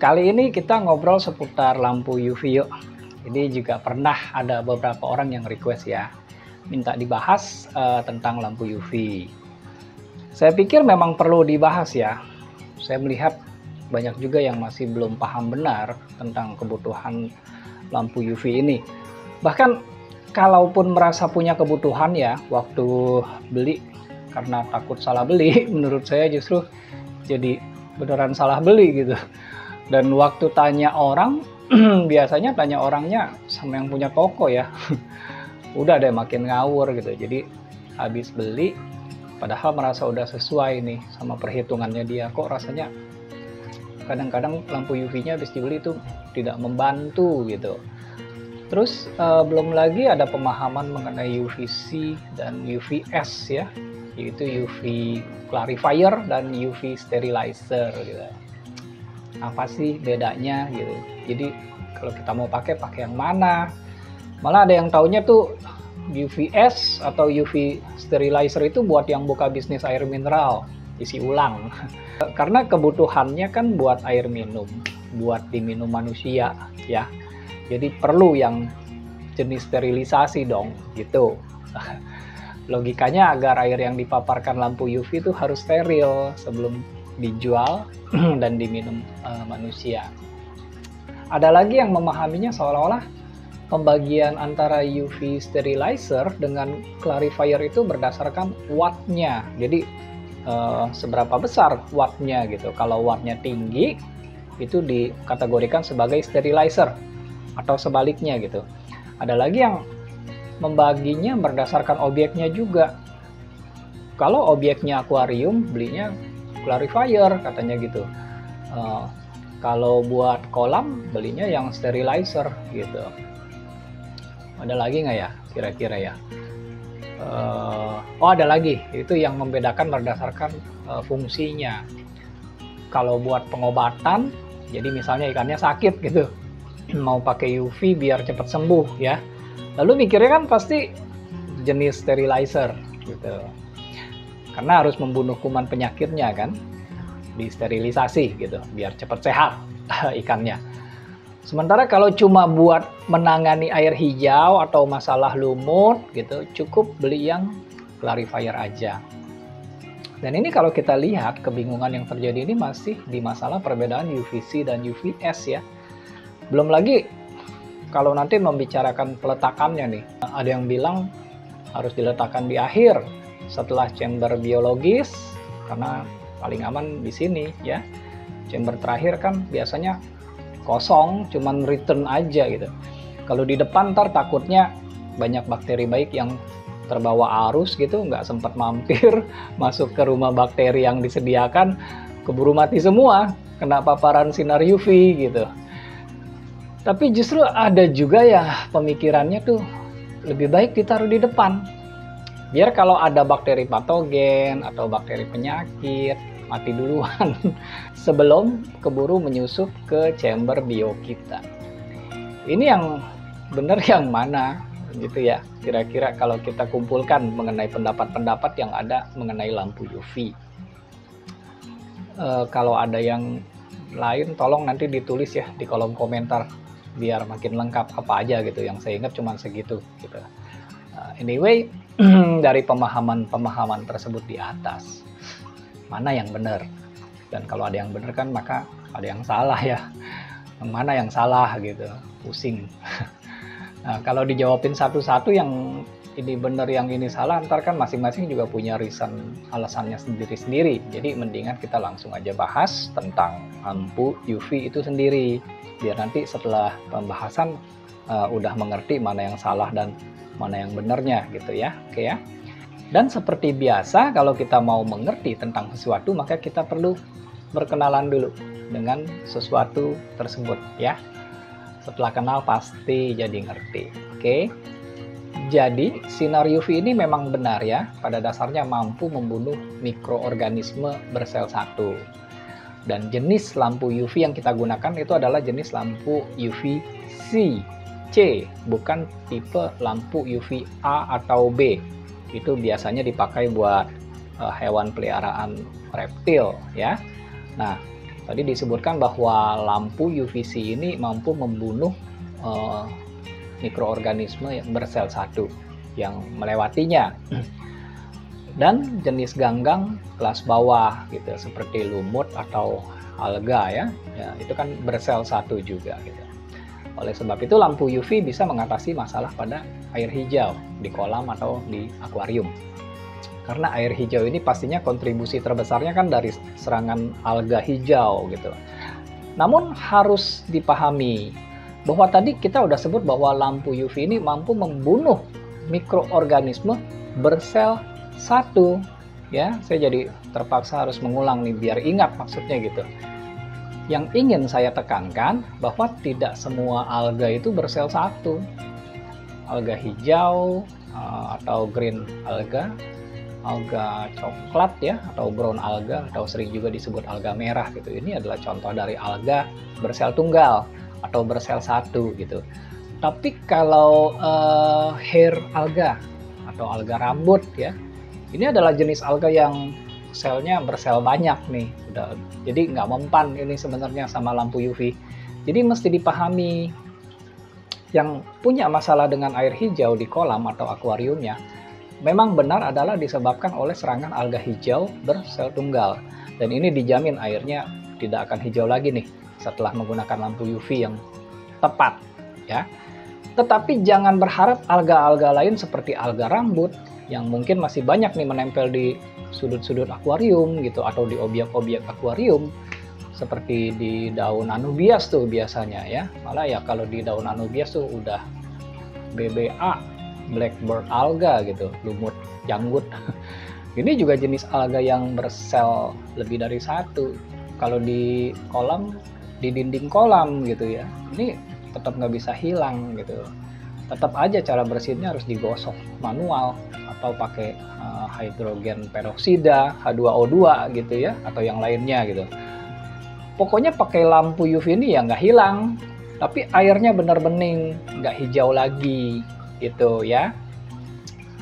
Kali ini kita ngobrol seputar lampu UV yuk. Ini juga pernah ada beberapa orang yang request ya, minta dibahas tentang lampu UV. Saya pikir memang perlu dibahas ya. Saya melihat banyak juga yang masih belum paham benar tentang kebutuhan lampu UV ini. Bahkan kalaupun merasa punya kebutuhan ya, waktu beli karena takut salah beli, menurut saya justru jadi beneran salah beli gitu. Dan waktu tanya orang, biasanya tanya orangnya sama yang punya toko ya. Udah deh makin ngawur gitu. Jadi habis beli, padahal merasa udah sesuai nih sama perhitungannya dia. Kok rasanya kadang-kadang lampu UV-nya habis dibeli itu tidak membantu gitu. Terus belum lagi ada pemahaman mengenai UVC dan UVS ya, yaitu UV clarifier dan UV sterilizer gitu. Apa sih bedanya gitu? Jadi kalau kita mau pakai yang mana? Malah ada yang taunya tuh UVS atau UV sterilizer itu buat yang buka bisnis air mineral, isi ulang. Karena kebutuhannya kan buat air minum, buat diminum manusia ya. Jadi perlu yang jenis sterilisasi dong gitu. Logikanya agar air yang dipaparkan lampu UV itu harus steril sebelum dijual dan diminum manusia. Ada lagi yang memahaminya seolah-olah pembagian antara UV sterilizer dengan clarifier itu berdasarkan wattnya. Jadi seberapa besar wattnya gitu. Kalau wattnya tinggi itu dikategorikan sebagai sterilizer atau sebaliknya gitu. Ada lagi yang membaginya berdasarkan objeknya juga. Kalau objeknya akuarium, belinya clarifier katanya gitu. Kalau buat kolam, belinya yang sterilizer gitu. Ada lagi nggak ya kira-kira ya? Oh ada lagi, itu yang membedakan berdasarkan fungsinya. Kalau buat pengobatan, jadi misalnya ikannya sakit gitu, mau pakai UV biar cepat sembuh ya. Lalu mikirnya kan pasti jenis sterilizer gitu. Karena harus membunuh kuman penyakitnya kan, disterilisasi gitu, biar cepat sehat ikannya. Sementara kalau cuma buat menangani air hijau atau masalah lumut gitu, cukup beli yang clarifier aja. Dan ini kalau kita lihat kebingungan yang terjadi ini masih di masalah perbedaan UVC dan UVS ya. Belum lagi kalau nanti membicarakan peletakannya nih, ada yang bilang harus diletakkan di akhir setelah chamber biologis karena paling aman di sini ya. Chamber terakhir kan biasanya kosong, cuman return aja gitu. Kalau di depan ntar takutnya banyak bakteri baik yang terbawa arus gitu, nggak sempat mampir masuk ke rumah bakteri yang disediakan, keburu mati semua kena paparan sinar UV gitu. Tapi justru ada juga ya pemikirannya tuh lebih baik ditaruh di depan. Biar kalau ada bakteri patogen atau bakteri penyakit, mati duluan sebelum keburu menyusup ke chamber bio kita. Ini yang benar yang mana gitu ya, kira-kira kalau kita kumpulkan mengenai pendapat-pendapat yang ada mengenai lampu UV. Kalau ada yang lain tolong nanti ditulis ya di kolom komentar biar makin lengkap apa aja gitu. Yang saya ingat cuma segitu gitu. Anyway, dari pemahaman tersebut di atas, mana yang benar? Dan kalau ada yang benar kan maka ada yang salah ya. Yang mana yang salah gitu, pusing. Nah, kalau dijawabin satu-satu yang ini benar yang ini salah, ntar kan masing-masing juga punya reason alasannya sendiri-sendiri. Jadi mendingan kita langsung aja bahas tentang lampu UV itu sendiri. Biar nanti setelah pembahasan udah mengerti mana yang salah dan mana yang benarnya gitu ya. Oke ya. Dan seperti biasa kalau kita mau mengerti tentang sesuatu maka kita perlu berkenalan dulu dengan sesuatu tersebut ya. Setelah kenal pasti jadi ngerti. Oke. Jadi sinar UV ini memang benar ya, pada dasarnya mampu membunuh mikroorganisme bersel satu. Dan jenis lampu UV yang kita gunakan itu adalah jenis lampu UVC C, bukan tipe lampu UV A atau B. Itu biasanya dipakai buat hewan peliharaan reptil ya. Nah, Tadi disebutkan bahwa lampu UVC ini mampu membunuh mikroorganisme yang bersel satu yang melewatinya. Dan jenis ganggang kelas bawah gitu, seperti lumut atau alga ya, itu kan bersel satu juga gitu. Oleh sebab itu lampu UV bisa mengatasi masalah pada air hijau di kolam atau di akuarium. Karena air hijau ini pastinya kontribusi terbesarnya kan dari serangan alga hijau gitu. Namun harus dipahami bahwa tadi kita udah sebut bahwa lampu UV ini mampu membunuh mikroorganisme bersel satu ya. Saya jadi terpaksa harus mengulang nih biar ingat maksudnya gitu. Yang ingin saya tekankan bahwa tidak semua alga itu bersel satu. Alga hijau atau green alga, alga coklat ya, atau brown alga, atau sering juga disebut alga merah gitu. Ini adalah contoh dari alga bersel tunggal atau bersel satu gitu. Tapi kalau hair alga atau alga rambut ya, ini adalah jenis alga yang selnya bersel banyak nih, jadi nggak mempan ini sebenarnya sama lampu UV. Jadi mesti dipahami, yang punya masalah dengan air hijau di kolam atau akuariumnya memang benar adalah disebabkan oleh serangan alga hijau bersel tunggal, dan ini dijamin airnya tidak akan hijau lagi nih setelah menggunakan lampu UV yang tepat ya. Tetapi jangan berharap alga-alga lain seperti alga rambut yang mungkin masih banyak nih menempel di sudut-sudut akuarium gitu, atau di objek-objek akuarium seperti di daun anubias tuh biasanya ya. Malah ya kalau di daun anubias tuh udah BBA, blackbird alga gitu, lumut janggut. Ini juga jenis alga yang bersel lebih dari satu. Kalau di kolam, di dinding kolam gitu ya, ini tetap nggak bisa hilang gitu. Tetap aja cara bersihnya harus digosok manual atau pakai hidrogen peroksida H2O2 gitu ya, atau yang lainnya gitu. Pokoknya pakai lampu UV ini ya nggak hilang, tapi airnya benar bening, nggak hijau lagi gitu ya.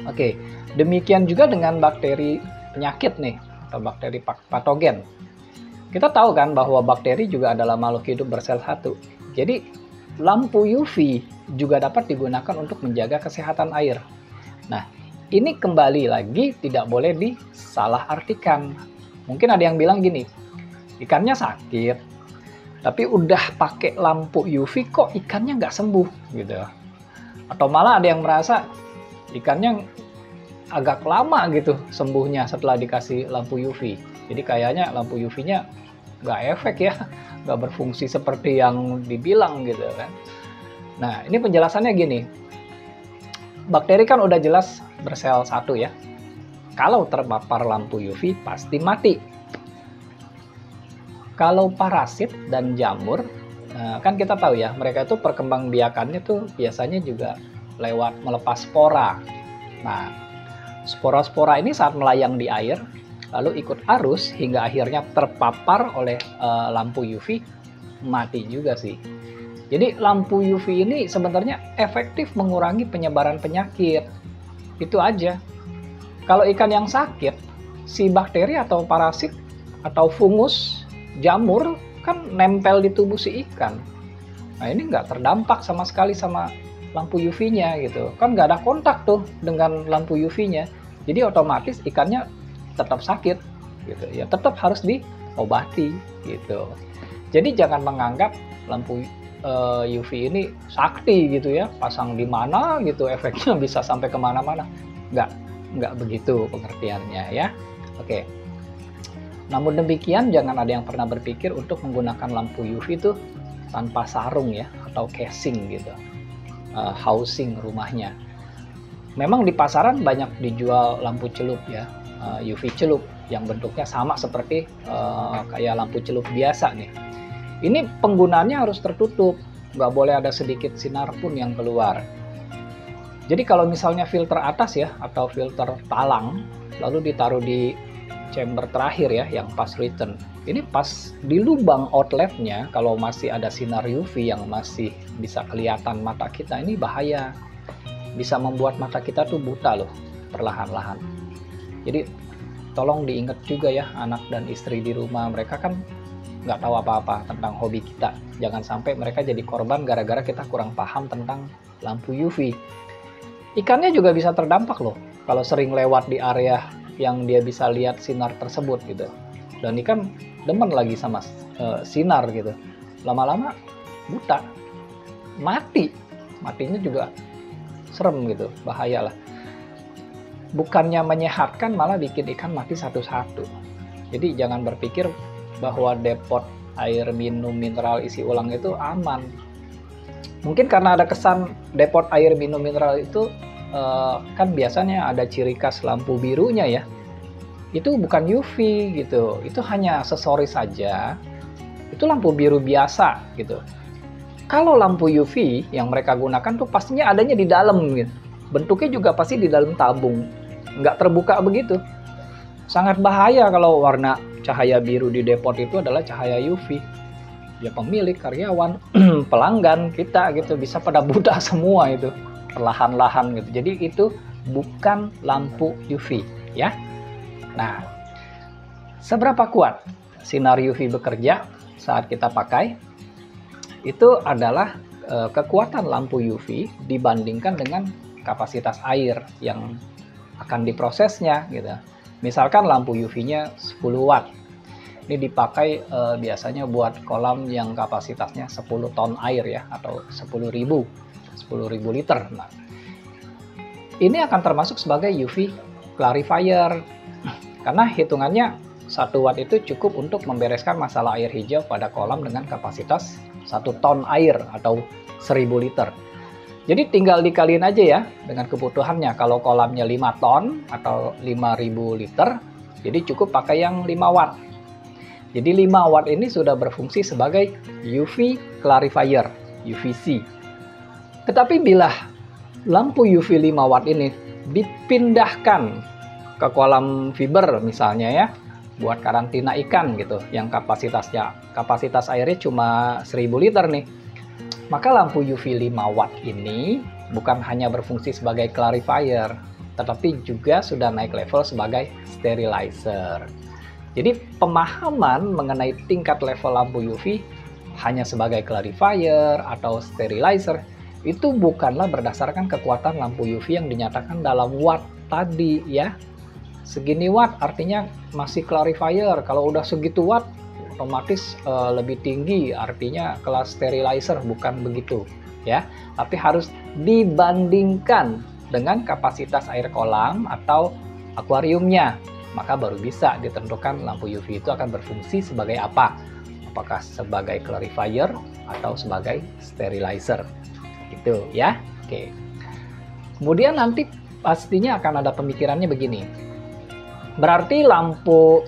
Oke, demikian juga dengan bakteri penyakit nih, atau bakteri patogen. Kita tahu kan bahwa bakteri juga adalah makhluk hidup bersel satu. Jadi lampu UV juga dapat digunakan untuk menjaga kesehatan air. Nah, ini kembali lagi tidak boleh disalahartikan. Mungkin ada yang bilang gini, ikannya sakit, tapi udah pakai lampu UV kok ikannya nggak sembuh gitu. Atau malah ada yang merasa ikannya agak lama gitu sembuhnya setelah dikasih lampu UV. Jadi kayaknya lampu UV-nya nggak efek ya, nggak berfungsi seperti yang dibilang gitu kan. Nah, ini penjelasannya gini. Bakteri kan udah jelas bersel satu ya. Kalau terpapar lampu UV pasti mati. Kalau parasit dan jamur, kan kita tahu ya, mereka itu perkembangbiakannya tuh biasanya juga lewat melepas spora. Nah, spora-spora ini saat melayang di air, lalu ikut arus hingga akhirnya terpapar oleh lampu UV, mati juga sih. Jadi lampu UV ini sebenarnya efektif mengurangi penyebaran penyakit. Itu aja. Kalau ikan yang sakit, si bakteri atau parasit atau fungus, jamur kan nempel di tubuh si ikan. Nah ini nggak terdampak sama sekali sama lampu UV-nya gitu. Kan nggak ada kontak tuh dengan lampu UV-nya. Jadi otomatis ikannya tetap sakit gitu. Ya tetap harus diobati gitu. Jadi jangan menganggap lampu UV ini sakti gitu ya, pasang di mana gitu efeknya bisa sampai kemana-mana. Nggak begitu pengertiannya ya. Oke. Namun demikian jangan ada yang pernah berpikir untuk menggunakan lampu UV itu tanpa sarung ya, atau casing gitu, housing rumahnya. Memang di pasaran banyak dijual lampu celup ya, UV celup yang bentuknya sama seperti kayak lampu celup biasa nih. Ini penggunaannya harus tertutup, nggak boleh ada sedikit sinar pun yang keluar. Jadi kalau misalnya filter atas ya, atau filter talang, lalu ditaruh di chamber terakhir ya, yang pas return, ini pas di lubang outletnya, kalau masih ada sinar UV yang masih bisa kelihatan mata kita, ini bahaya. Bisa membuat mata kita tuh buta loh, perlahan-lahan. Jadi tolong diingat juga ya, anak dan istri di rumah, mereka kan nggak tahu apa-apa tentang hobi kita. Jangan sampai mereka jadi korban gara-gara kita kurang paham tentang lampu UV. Ikannya juga bisa terdampak loh kalau sering lewat di area yang dia bisa lihat sinar tersebut gitu. Dan ikan demen lagi sama sinar gitu. Lama-lama buta, matinya juga serem gitu, bahaya lah. Bukannya menyehatkan, malah bikin ikan mati satu-satu. Jadi jangan berpikir bahwa depot air minum mineral isi ulang itu aman. Mungkin karena ada kesan depot air minum mineral itu kan biasanya ada ciri khas lampu birunya ya. Itu bukan UV gitu, itu hanya aksesoris saja. Itu lampu biru biasa gitu. Kalau lampu UV yang mereka gunakan tuh pastinya adanya di dalam gitu. Bentuknya juga pasti di dalam tabung, nggak terbuka begitu. Sangat bahaya kalau warna cahaya biru di depot itu adalah cahaya UV. Ya pemilik, karyawan, pelanggan kita gitu bisa pada buta semua itu perlahan-lahan gitu. Jadi itu bukan lampu UV ya. Nah, seberapa kuat sinar UV bekerja saat kita pakai? Itu adalah kekuatan lampu UV dibandingkan dengan kapasitas air yang akan diprosesnya gitu. Misalkan lampu UV-nya 10 watt. Ini dipakai biasanya buat kolam yang kapasitasnya 10 ton air ya, atau 10.000 liter. Nah, ini akan termasuk sebagai UV clarifier. Karena hitungannya 1 watt itu cukup untuk membereskan masalah air hijau pada kolam dengan kapasitas 1 ton air atau 1000 liter. Jadi tinggal dikaliin aja ya dengan kebutuhannya. Kalau kolamnya 5 ton atau 5000 liter, jadi cukup pakai yang 5 watt. Jadi 5 watt ini sudah berfungsi sebagai UV clarifier, UVC. Tetapi bila lampu UV 5 watt ini dipindahkan ke kolam fiber misalnya ya, buat karantina ikan gitu, yang kapasitas airnya cuma 1000 liter nih, maka lampu UV 5 watt ini bukan hanya berfungsi sebagai clarifier, tetapi juga sudah naik level sebagai sterilizer. Jadi pemahaman mengenai tingkat level lampu UV hanya sebagai clarifier atau sterilizer itu bukanlah berdasarkan kekuatan lampu UV yang dinyatakan dalam watt tadi ya. Segini watt artinya masih clarifier. Kalau udah segitu watt otomatis lebih tinggi, artinya kelas sterilizer, bukan begitu ya. Tapi harus dibandingkan dengan kapasitas air kolam atau akuariumnya, maka baru bisa ditentukan lampu UV itu akan berfungsi sebagai apa. Apakah sebagai clarifier atau sebagai sterilizer. Gitu ya. Oke. Kemudian nanti pastinya akan ada pemikirannya begini. Berarti lampu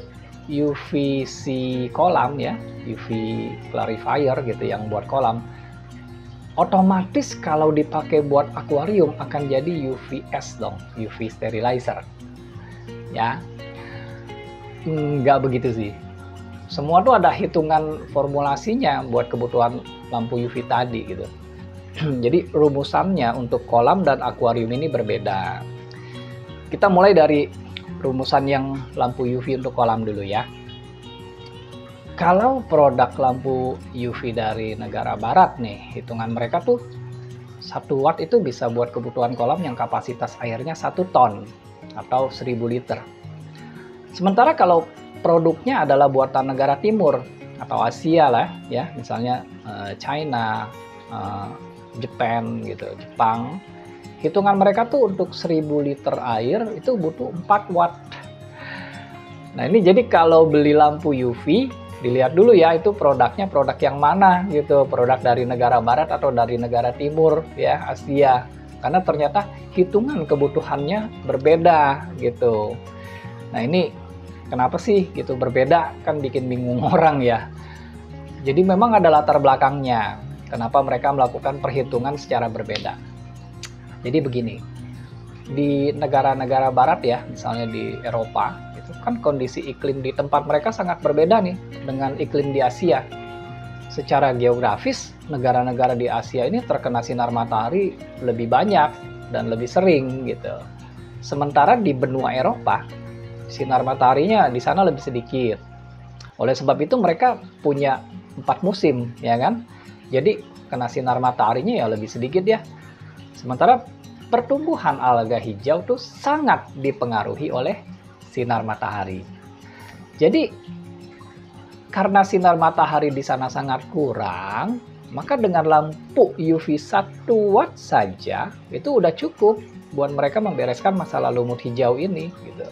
UVC kolam ya, UV clarifier gitu yang buat kolam, otomatis kalau dipakai buat akuarium akan jadi UVS dong, UV sterilizer. Ya, nggak begitu sih. Semua tuh ada hitungan formulasinya buat kebutuhan lampu UV tadi gitu. Jadi rumusannya untuk kolam dan akuarium ini berbeda. Kita mulai dari rumusan yang lampu UV untuk kolam dulu ya. Kalau produk lampu UV dari negara barat nih, hitungan mereka tuh 1 watt itu bisa buat kebutuhan kolam yang kapasitas airnya 1 ton atau 1000 liter. Sementara kalau produknya adalah buatan negara timur atau Asia lah ya, misalnya China, Jepang gitu, Jepang, hitungan mereka tuh untuk 1000 liter air itu butuh 4 watt. Nah ini jadi kalau beli lampu UV, dilihat dulu ya itu produknya produk yang mana gitu, produk dari negara barat atau dari negara timur ya, Asia. Karena ternyata hitungan kebutuhannya berbeda gitu. Nah ini kenapa sih gitu berbeda, kan bikin bingung orang ya. Jadi memang ada latar belakangnya, kenapa mereka melakukan perhitungan secara berbeda. Jadi begini, di negara-negara barat ya, misalnya di Eropa, itu kan kondisi iklim di tempat mereka sangat berbeda nih dengan iklim di Asia. Secara geografis, negara-negara di Asia ini terkena sinar matahari lebih banyak dan lebih sering gitu. Sementara di benua Eropa, sinar mataharinya di sana lebih sedikit. Oleh sebab itu mereka punya 4 musim, ya kan? Jadi kena sinar mataharinya ya lebih sedikit ya. Sementara pertumbuhan alga hijau tuh sangat dipengaruhi oleh sinar matahari. Jadi karena sinar matahari di sana sangat kurang, maka dengan lampu UV 1 watt saja itu udah cukup buat mereka membereskan masalah lumut hijau ini gitu.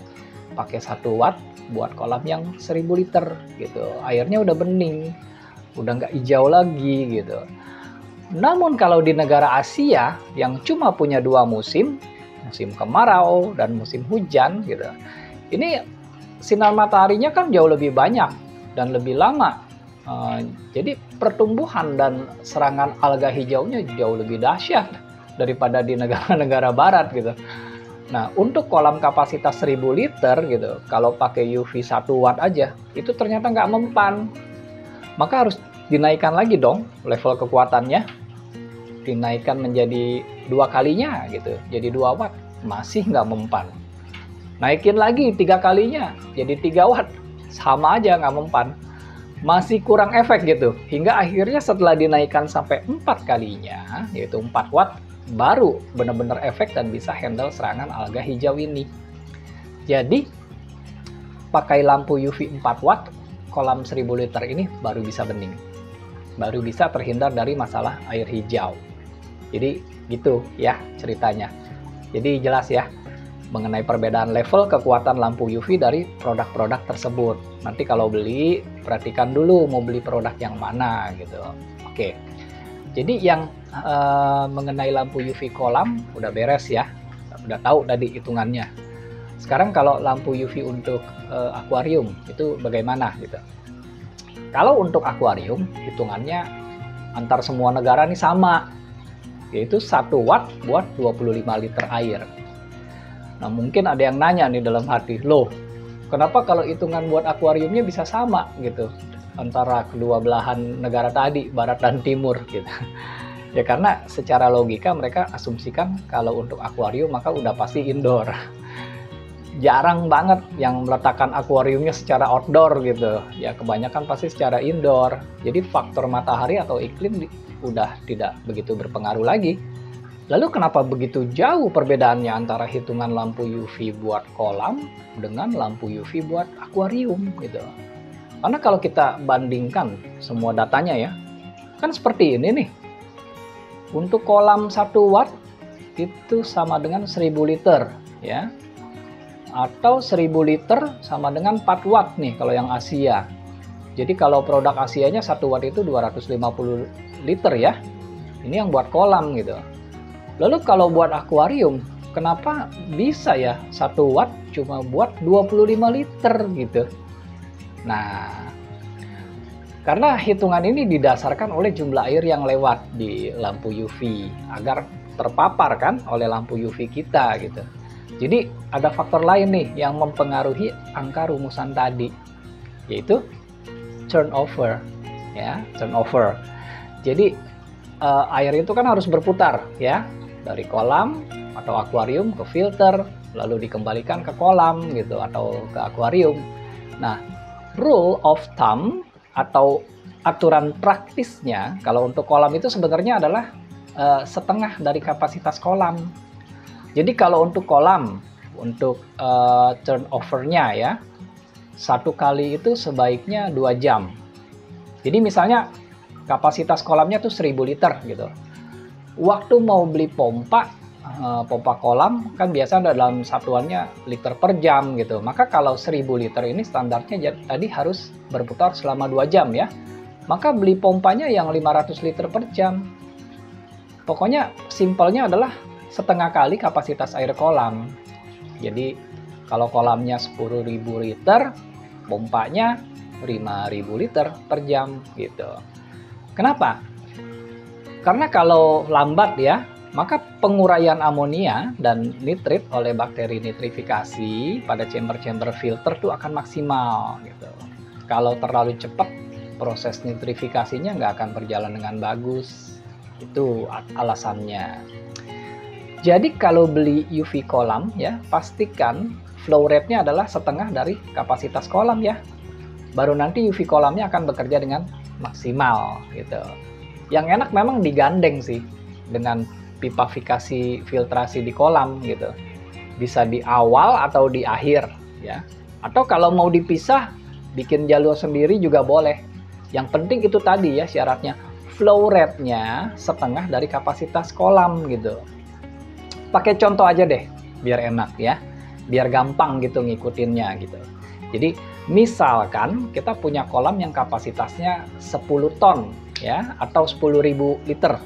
Pakai 1 watt buat kolam yang 1000 liter gitu. Airnya udah bening, udah nggak hijau lagi gitu. Namun kalau di negara Asia yang cuma punya 2 musim, musim kemarau dan musim hujan gitu. Ini sinar mataharinya kan jauh lebih banyak dan lebih lama. Jadi pertumbuhan dan serangan alga hijaunya jauh lebih dahsyat daripada di negara-negara barat gitu. Nah, untuk kolam kapasitas 1000 liter gitu, kalau pakai UV 1 watt aja, itu ternyata nggak mempan. Maka harus dinaikkan lagi dong level kekuatannya. Dinaikkan menjadi 2 kalinya gitu, jadi 2 watt. Masih nggak mempan. Naikin lagi 3 kalinya, jadi 3 watt. Sama aja nggak mempan. Masih kurang efek gitu. Hingga akhirnya setelah dinaikkan sampai 4 kalinya, yaitu 4 watt, baru benar-benar efek dan bisa handle serangan alga hijau ini. Jadi pakai lampu UV 4 watt kolam 1000 liter ini baru bisa bening, baru bisa terhindar dari masalah air hijau. Jadi gitu ya ceritanya. Jadi jelas ya mengenai perbedaan level kekuatan lampu UV dari produk-produk tersebut. Nanti kalau beli perhatikan dulu mau beli produk yang mana gitu. Oke. Jadi yang mengenai lampu UV kolam udah beres ya, udah tahu tadi hitungannya. Sekarang kalau lampu UV untuk akuarium itu bagaimana gitu? Kalau untuk akuarium hitungannya antar semua negara nih sama, yaitu 1 watt buat 25 liter air. Nah mungkin ada yang nanya nih dalam hati, loh kenapa kalau hitungan buat akuariumnya bisa sama gitu antara kedua belahan negara tadi, barat dan timur gitu. Ya karena secara logika mereka asumsikan kalau untuk akuarium maka udah pasti indoor. Jarang banget yang meletakkan akuariumnya secara outdoor gitu. Ya kebanyakan pasti secara indoor. Jadi faktor matahari atau iklim udah tidak begitu berpengaruh lagi. Lalu kenapa begitu jauh perbedaannya antara hitungan lampu UV buat kolam dengan lampu UV buat akuarium gitu. Karena kalau kita bandingkan semua datanya ya, kan seperti ini nih. Untuk kolam 1 watt itu sama dengan 1000 liter ya. Atau 1000 liter sama dengan 4 watt nih kalau yang Asia. Jadi kalau produk Asianya 1 watt itu 250 liter ya. Ini yang buat kolam gitu. Lalu kalau buat akuarium, kenapa bisa ya 1 watt cuma buat 25 liter gitu? Nah, karena hitungan ini didasarkan oleh jumlah air yang lewat di lampu UV agar terpapar kan oleh lampu UV kita gitu. Jadi ada faktor lain nih yang mempengaruhi angka rumusan tadi, yaitu turnover ya, turnover. Jadi air itu kan harus berputar ya, dari kolam atau akuarium ke filter, lalu dikembalikan ke kolam gitu atau ke akuarium. Nah, rule of thumb atau aturan praktisnya kalau untuk kolam itu sebenarnya adalah setengah dari kapasitas kolam. Jadi kalau untuk kolam, untuk turnover-nya ya, 1 kali itu sebaiknya 2 jam. Jadi misalnya kapasitas kolamnya tuh 1000 liter gitu. Waktu mau beli pompa kolam kan biasa dalam satuannya liter per jam gitu. Maka kalau 1000 liter ini standarnya tadi harus berputar selama 2 jam ya. Maka beli pompanya yang 500 liter per jam. Pokoknya simpelnya adalah setengah kali kapasitas air kolam. Jadi kalau kolamnya 10.000 liter, pompanya 5.000 liter per jam gitu. Kenapa? Karena kalau lambat ya, maka penguraian amonia dan nitrit oleh bakteri nitrifikasi pada chamber-chamber filter tuh akan maksimal gitu. Kalau terlalu cepat, proses nitrifikasinya nggak akan berjalan dengan bagus. Itu alasannya. Jadi kalau beli UV kolam ya, pastikan flow rate-nya adalah setengah dari kapasitas kolam ya. baru nanti UV kolamnya akan bekerja dengan maksimal gitu. Yang enak memang digandeng sih dengan pipafikasi filtrasi di kolam gitu. Bisa di awal atau di akhir ya. Atau kalau mau dipisah, bikin jalur sendiri juga boleh. Yang penting itu tadi ya syaratnya, flow rate-nya setengah dari kapasitas kolam gitu. Pakai contoh aja deh, biar enak ya. Biar gampang gitu ngikutinnya gitu. Jadi misalkan kita punya kolam yang kapasitasnya 10 ton ya, atau 10.000 liter.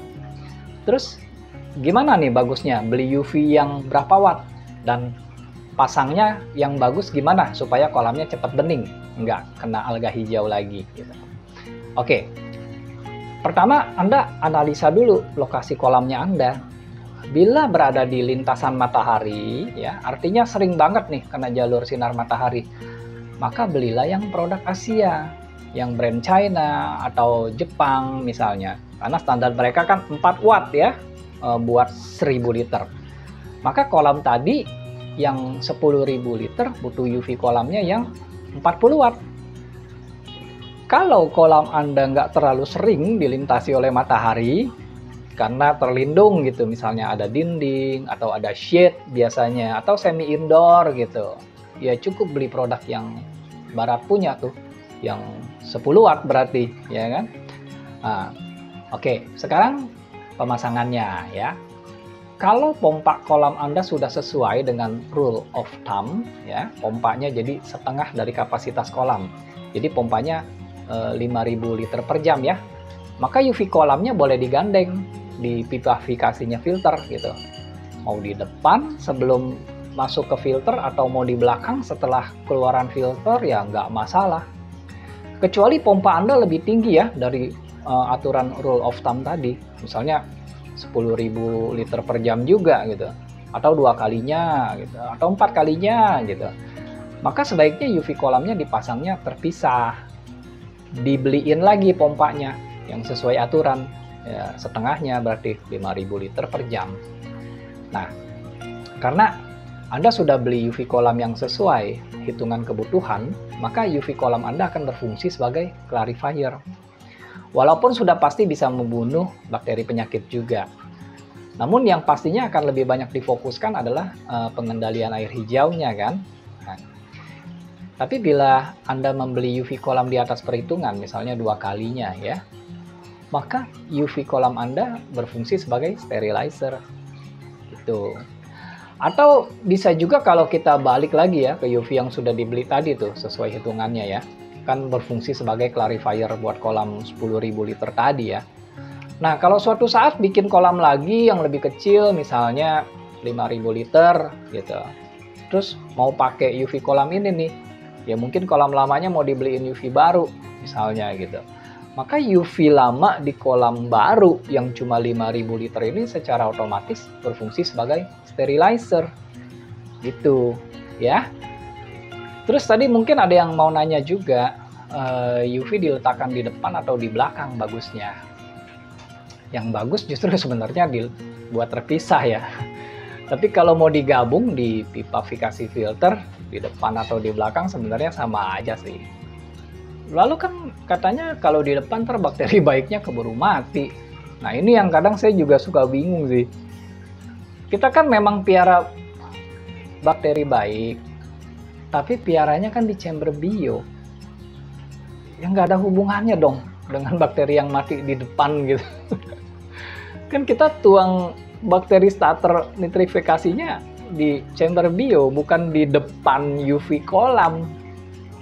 Terus gimana nih bagusnya beli UV yang berapa watt? Dan pasangnya yang bagus gimana supaya kolamnya cepat bening, nggak kena alga hijau lagi gitu. Oke, pertama Anda analisa dulu lokasi kolamnya Anda. Bila berada di lintasan matahari ya, artinya sering banget nih kena jalur sinar matahari, maka belilah yang produk Asia, yang brand China atau Jepang misalnya, karena standar mereka kan 4 watt ya, buat 1000 liter. Maka kolam tadi yang 10.000 liter butuh UV kolamnya yang 40 watt. Kalau kolam Anda nggak terlalu sering dilintasi oleh matahari, karena terlindung gitu, misalnya ada dinding atau ada shade biasanya, atau semi indoor gitu, ya cukup beli produk yang Barat punya tuh, yang 10 watt berarti ya kan. Nah, oke, sekarang pemasangannya ya. Kalau pompa kolam Anda sudah sesuai dengan rule of thumb ya, pompanya jadi setengah dari kapasitas kolam, jadi pompanya 5.000 liter per jam ya, maka UV kolamnya boleh digandeng di pipafikasinya filter gitu. Mau di depan sebelum masuk ke filter atau mau di belakang setelah keluaran filter ya nggak masalah. Kecuali pompa Anda lebih tinggi ya dari aturan rule of thumb tadi. Misalnya 10.000 liter per jam juga gitu. Atau 2 kalinya gitu. Atau 4 kalinya gitu. Maka sebaiknya UV kolamnya dipasangnya terpisah. Dibeliin lagi pompanya yang sesuai aturan. Ya, setengahnya berarti 5.000 liter per jam. Nah, karena Anda sudah beli UV kolam yang sesuai hitungan kebutuhan, maka UV kolam Anda akan berfungsi sebagai clarifier. Walaupun sudah pasti bisa membunuh bakteri penyakit juga. Namun yang pastinya akan lebih banyak difokuskan adalah pengendalian air hijaunya kan. Nah, tapi bila Anda membeli UV kolam di atas perhitungan, misalnya 2 kalinya ya, maka UV kolam Anda berfungsi sebagai sterilizer. Gitu. Atau bisa juga kalau kita balik lagi ya ke UV yang sudah dibeli tadi tuh sesuai hitungannya ya, kan berfungsi sebagai clarifier buat kolam 10.000 liter tadi ya. Nah, kalau suatu saat bikin kolam lagi yang lebih kecil, misalnya 5.000 liter gitu, terus mau pakai UV kolam ini nih, ya mungkin kolam lamanya mau dibeliin UV baru misalnya gitu, maka UV lama di kolam baru yang cuma 5.000 liter ini secara otomatis berfungsi sebagai sterilizer gitu ya. Terus tadi mungkin ada yang mau nanya juga, UV diletakkan di depan atau di belakang bagusnya? Yang bagus justru sebenarnya dibuat terpisah ya. Tapi kalau mau digabung di pipafikasi filter di depan atau di belakang sebenarnya sama aja sih. Lalu kan katanya kalau di depan ntar bakteri baiknya keburu mati. Nah ini yang kadang saya juga suka bingung sih. Kita kan memang piara bakteri baik, tapi piaranya kan di chamber bio. Yang nggak ada hubungannya dong dengan bakteri yang mati di depan gitu. Kan kita tuang bakteri starter nitrifikasinya di chamber bio, bukan di depan UV kolam.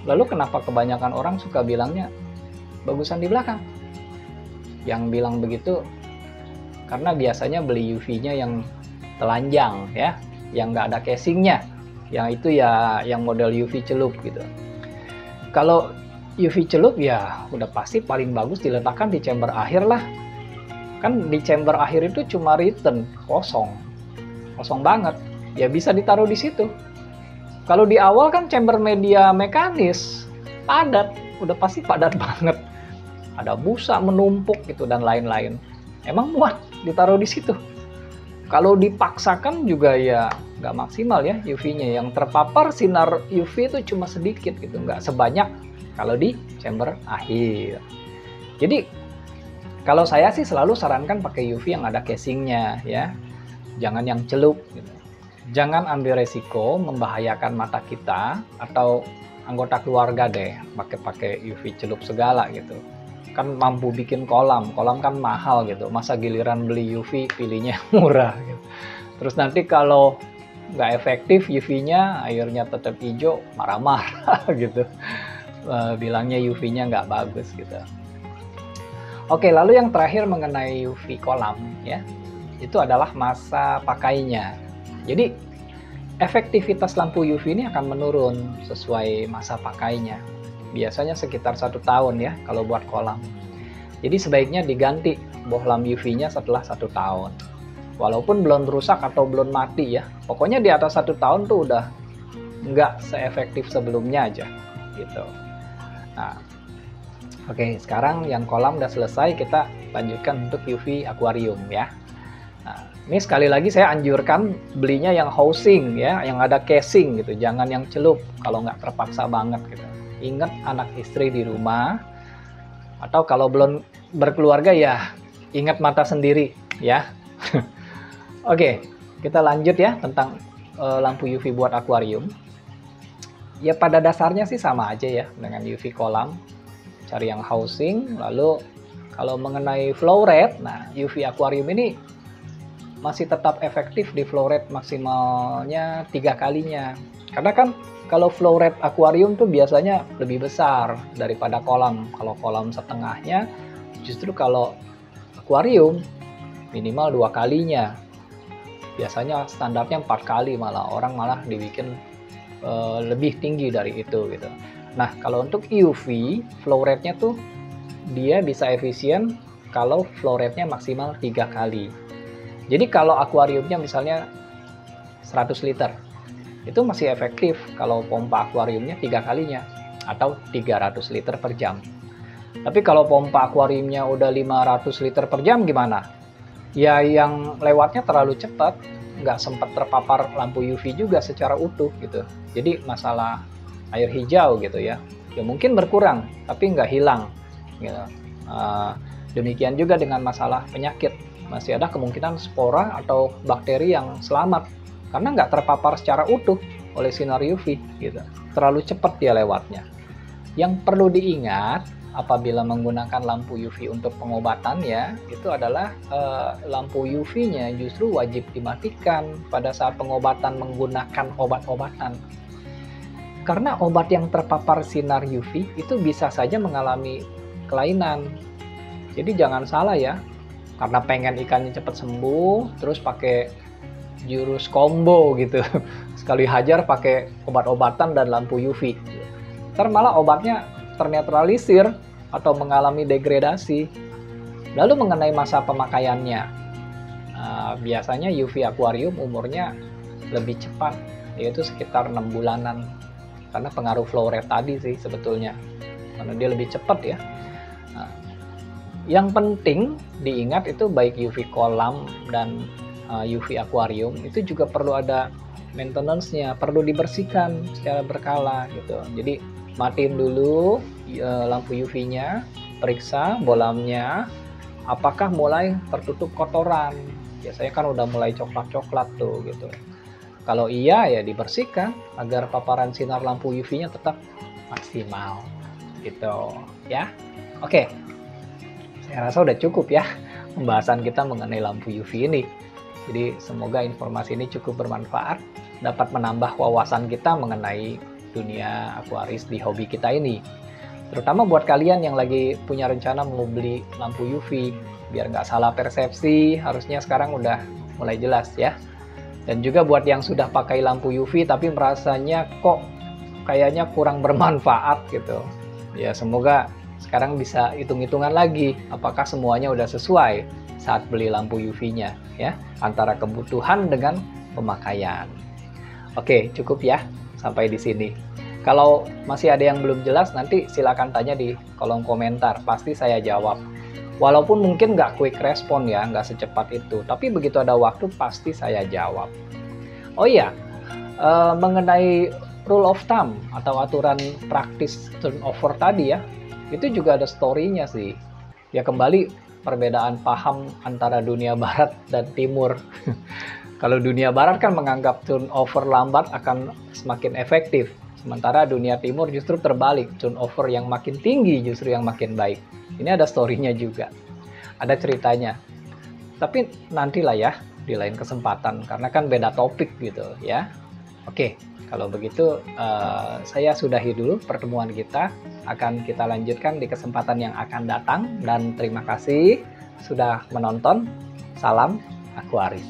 Lalu kenapa kebanyakan orang suka bilangnya bagusan di belakang? Yang bilang begitu karena biasanya beli UV-nya yang telanjang ya, yang nggak ada casingnya, yang itu ya yang model UV celup gitu. Kalau UV celup ya udah pasti paling bagus diletakkan di chamber akhir lah. Kan di chamber akhir itu cuma return, kosong banget, ya bisa ditaruh di situ. Kalau di awal kan chamber media mekanis, padat, udah pasti padat banget. Ada busa menumpuk gitu dan lain-lain. Emang muat ditaruh di situ. Kalau dipaksakan juga ya nggak maksimal ya UV-nya. Yang terpapar sinar UV itu cuma sedikit gitu, nggak sebanyak kalau di chamber akhir. Jadi kalau saya sih selalu sarankan pakai UV yang ada casingnya ya, jangan yang celup gitu. Jangan ambil resiko membahayakan mata kita atau anggota keluarga deh pakai UV celup segala gitu. Kan mampu bikin kolam kan mahal gitu, masa giliran beli UV pilihnya murah gitu. Terus nanti kalau nggak efektif UV-nya, airnya tetap hijau, marah-marah gitu, bilangnya UV-nya nggak bagus gitu. Oke, lalu yang terakhir mengenai UV kolam ya, itu adalah masa pakainya. Jadi efektivitas lampu UV ini akan menurun sesuai masa pakainya. Biasanya sekitar 1 tahun ya kalau buat kolam. Jadi sebaiknya diganti bohlam UV-nya setelah 1 tahun. Walaupun belum rusak atau belum mati ya. Pokoknya di atas 1 tahun tuh udah nggak seefektif sebelumnya aja gitu. Nah, oke, sekarang yang kolam udah selesai, kita lanjutkan untuk UV akuarium ya. Nah, ini sekali lagi saya anjurkan belinya yang housing ya, yang ada casing gitu, jangan yang celup kalau nggak terpaksa banget gitu. Ingat anak istri di rumah, atau kalau belum berkeluarga ya ingat mata sendiri ya. Oke, kita lanjut ya tentang lampu UV buat akuarium. Ya pada dasarnya sih sama aja ya dengan UV kolam, cari yang housing. Lalu kalau mengenai flow rate, nah UV akuarium ini masih tetap efektif di flow rate maksimalnya 3 kalinya. Karena kan kalau flow rate akuarium tuh biasanya lebih besar daripada kolam. Kalau kolam setengahnya, justru kalau akuarium minimal 2 kalinya. Biasanya standarnya 4 kali, malah orang malah dibikin lebih tinggi dari itu gitu. Nah kalau untuk UV flow rate-nya tuh dia bisa efisien kalau flow rate-nya maksimal 3 kali. Jadi kalau akuariumnya misalnya 100 liter, itu masih efektif kalau pompa akuariumnya 3 kalinya atau 300 liter per jam. Tapi kalau pompa akuariumnya udah 500 liter per jam gimana? Ya yang lewatnya terlalu cepat, nggak sempat terpapar lampu UV juga secara utuh gitu. Jadi masalah air hijau gitu ya, ya mungkin berkurang tapi nggak hilang gitu. Demikian juga dengan masalah penyakit, masih ada kemungkinan spora atau bakteri yang selamat karena nggak terpapar secara utuh oleh sinar UV gitu. Terlalu cepat dia lewatnya. Yang perlu diingat apabila menggunakan lampu UV untuk pengobatan ya, itu adalah lampu UV-nya justru wajib dimatikan pada saat pengobatan menggunakan obat-obatan. Karena obat yang terpapar sinar UV itu bisa saja mengalami kelainan. Jadi jangan salah ya, karena pengen ikannya cepat sembuh, terus pakai jurus combo gitu. Sekali hajar pakai obat-obatan dan lampu UV. Ntar malah obatnya ternetralisir atau mengalami degradasi. Lalu mengenai masa pemakaiannya, biasanya UV akuarium umurnya lebih cepat, yaitu sekitar 6 bulanan. Karena pengaruh flow rate tadi sih sebetulnya, karena dia lebih cepat ya. Yang penting diingat itu baik UV kolam dan UV akuarium itu juga perlu ada maintenance-nya, perlu dibersihkan secara berkala gitu. Jadi matiin dulu lampu UV-nya, periksa bolamnya apakah mulai tertutup kotoran. Biasanya kan udah mulai coklat-coklat tuh gitu. Kalau iya ya dibersihkan agar paparan sinar lampu UV-nya tetap maksimal gitu ya. Oke. Saya rasa udah cukup ya pembahasan kita mengenai lampu UV ini. Jadi semoga informasi ini cukup bermanfaat, dapat menambah wawasan kita mengenai dunia akuaris di hobi kita ini. Terutama buat kalian yang lagi punya rencana mau beli lampu UV, biar nggak salah persepsi, harusnya sekarang udah mulai jelas ya. Dan juga buat yang sudah pakai lampu UV tapi merasanya kok kayaknya kurang bermanfaat gitu. Ya semoga sekarang bisa hitung-hitungan lagi apakah semuanya udah sesuai saat beli lampu UV-nya ya, antara kebutuhan dengan pemakaian. Oke, cukup ya sampai di sini. Kalau masih ada yang belum jelas nanti silakan tanya di kolom komentar, pasti saya jawab. Walaupun mungkin nggak quick respon ya, nggak secepat itu, tapi begitu ada waktu pasti saya jawab. Oh iya, mengenai rule of thumb atau aturan praktis turnover tadi ya, itu juga ada story-nya sih. Ya kembali perbedaan paham antara dunia barat dan timur. Kalau dunia barat kan menganggap turnover lambat akan semakin efektif, sementara dunia timur justru terbalik, turnover yang makin tinggi justru yang makin baik. Ini ada story-nya juga, ada ceritanya. Tapi nantilah ya, di lain kesempatan, karena kan beda topik gitu ya. Oke, kalau begitu saya sudahi dulu pertemuan kita. Akan kita lanjutkan di kesempatan yang akan datang. Dan terima kasih sudah menonton. Salam, aku Arif.